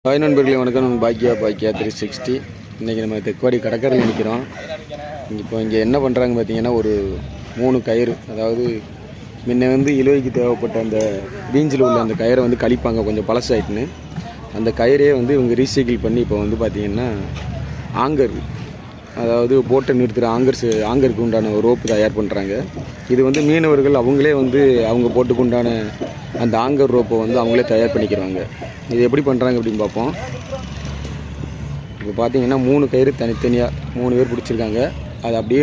Hi நண்பர்களே, வணக்கம். பாக்கியா 360. இன்றைக்கி நம்ம தெக்குவாடி கடற்கரையில் நிற்கிறோம். இப்போ இங்கே என்ன பண்ணுறாங்க பார்த்தீங்கன்னா, ஒரு 3 கயிறு, அதாவது முன்ன இழுவைக்கு தேவைப்பட்ட அந்த பீஞ்சில் உள்ள அந்த கயிறை கழிப்பாங்க, கொஞ்சம் பழசாயிட்டுன்னு. அந்த கயிறே இவங்க ரீசைக்கிள் பண்ணி இப்போ பார்த்திங்கன்னா ஆங்கர், அதாவது போட்டை நிறுத்துகிற ஆங்கருக்கு உண்டான ஒரு ரோப்பு தயார் பண்ணுறாங்க. இது மீனவர்கள் அவங்களே அவங்க போட்டுக்கு உண்டான அந்த ஆங்கர் ரோப்பை அவங்களே தயார் பண்ணிக்கிறாங்க. இது எப்படி பண்ணுறாங்க அப்படின்னு பார்ப்போம். இப்போ பார்த்தீங்கன்னா 3 கயிறு தனித்தனியாக 3 பேர் பிடிச்சிருக்காங்க. அது அப்படியே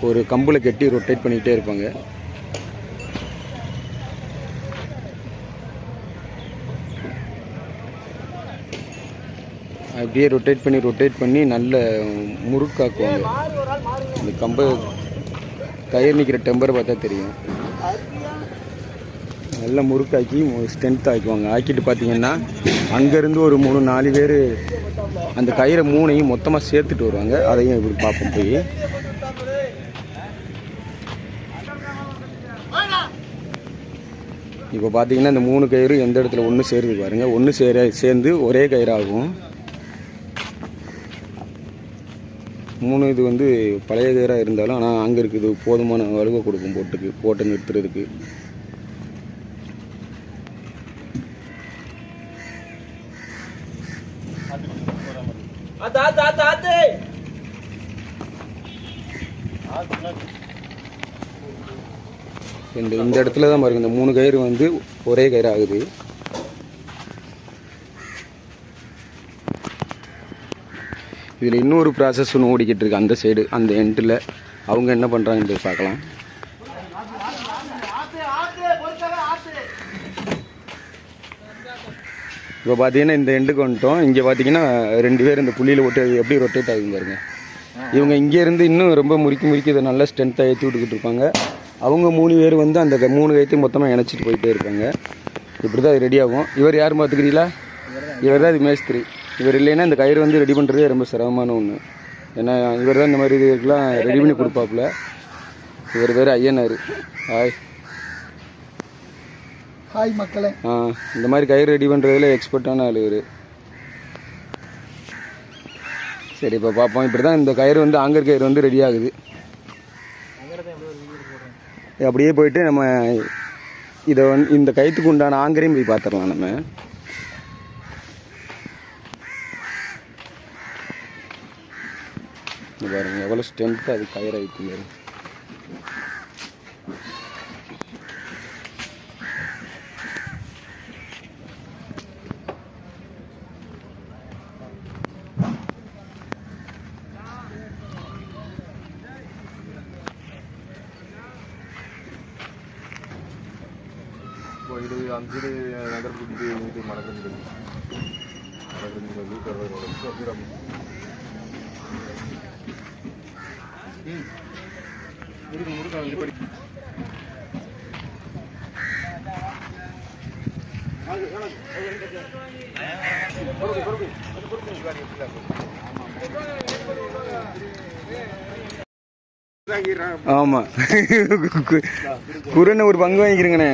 ஒரு கம்பில் கட்டி ரொட்டேட் பண்ணிக்கிட்டே இருப்பாங்க. அப்படியே ரொட்டேட் பண்ணி நல்ல முறுக்காக்குவாங்க. இந்த கயிறு நிற்கிற டெம்பரை பார்த்தா தெரியும். நல்லா முறுக்காக்கி ஸ்ட்ரென்த் ஆக்குவாங்க. ஆக்கிட்டு பார்த்தீங்கன்னா அங்கேருந்து ஒரு 3-4 பேர் அந்த கயிறை 3ஐயும் மொத்தமாக சேர்த்துட்டு வருவாங்க. அதையும் இப்படி பார்ப்போம் போய். இப்போ பார்த்தீங்கன்னா இந்த 3 கயிறு எந்த இடத்துல ஒன்று சேருது பாருங்கள். ஒன்று சேர்ந்து ஒரே கயிறாகும். 3 இது பழைய கயிறாக இருந்தாலும், ஆனால் அங்கே இருக்குது போதுமான வலுவை கொடுக்கும் போட்டு நிறுத்துறதுக்கு. இந்த இடத்துல தான் பாருங்க, இந்த 3 கயிறு ஒரே கயிறு ஆகுது. இதில் இன்னொரு ப்ராசஸ் ஒன்று ஓடிக்கிட்டு இருக்கு. அந்த சைடு, அந்த எண்டில் அவங்க என்ன பண்ணுறாங்கன்னு பார்க்கலாம். இப்போ பார்த்தீங்கன்னா இந்த எண்டுக்கு வந்துட்டோம். இங்கே பார்த்தீங்கன்னா 2 பேர் இந்த புள்ளியில் ஓட்டு எப்படி ரொட்டேட் ஆகுங்க பாருங்க. இவங்க இங்கேருந்து இன்னும் ரொம்ப முறுக்கி இதை நல்லா ஸ்ட்ரென்த்தாக ஏற்றி விட்டுக்கிட்டு இருப்பாங்க. அவங்க 3 பேர் அந்த 3 கயிற்றையும் மொத்தமாக இணைச்சிட்டு போயிட்டே இருப்பாங்க. இப்படி தான் ரெடி ஆகும். இவர் யார் பார்த்துக்கிறீங்களா? இவர் தான் இது மேஸ்திரி. இவர் இல்லைன்னா இந்த கயிறு ரெடி பண்ணுறதே ரொம்ப சிரமமான ஒன்று. ஏன்னா இவர் தான் இந்த மாதிரி இதுக்கெலாம் ரெடி பண்ணி கொடுப்பாப்புல. இவர் வேறு ஐயனார். ஹாய் மக்களே. இந்த மாதிரி கயிறு ரெடி பண்ணுறதுல எக்ஸ்பர்ட்டான ஆள் இவர். சரி, இப்போ பார்ப்போம். இப்படி தான் இந்த கயிறு ஆங்கர் கயிறு ரெடி ஆகுது. அப்படியே போயிட்டு நம்ம இதை இந்த கயிற்றுக்கு உண்டான ஆங்கரையும் போய் பார்த்துடலாம். நம்ம பாருங்க எவ்வளோ ஸ்ட்ரென்த்தாக அது கயிறு ஆகிட்டு. இது 5 நகர்ப்புக்கு மடங்கு ஆமா, குருன்னு ஒரு பங்கு வாங்கிக்கிறீங்கண்ணே.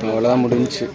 அவ்வளோதான் முடிஞ்சிச்சு.